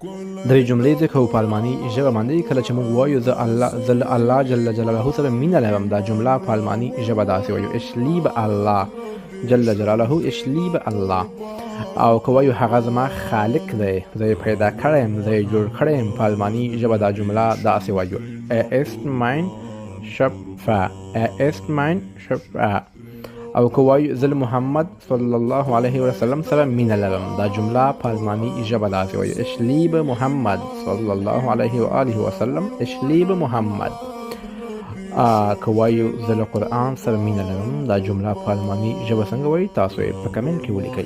د دې جملې ذکر په الماني ژبه باندې کله چې موږ وایو زه الله جل جلاله سره مینه لرم، دا جمله په الماني ژبه داسې وایو ich liebe الله جل جلاله ich liebe الله. او که وایو هغه زما خالق دی، زه یې پیدا کړی یم، زه یې جوړ کړی یم، په الماني ژبه دا جمله داسې وایو er ist mein Schöpfer er ist mein Schöpfer. او که وایو زه محمد صلی الله علیه وسلم سره مینه لرم، دا جمله په الماني ژبه داسې وایو ich liebe محمد صلی الله علیه و آله وسلم ich liebe محمد. که وایو زه له قرآن سره مینه لرم، دا جمله په الماني ژبه څنګه وایي تاسو یې په کمنټ کې ولیکئ.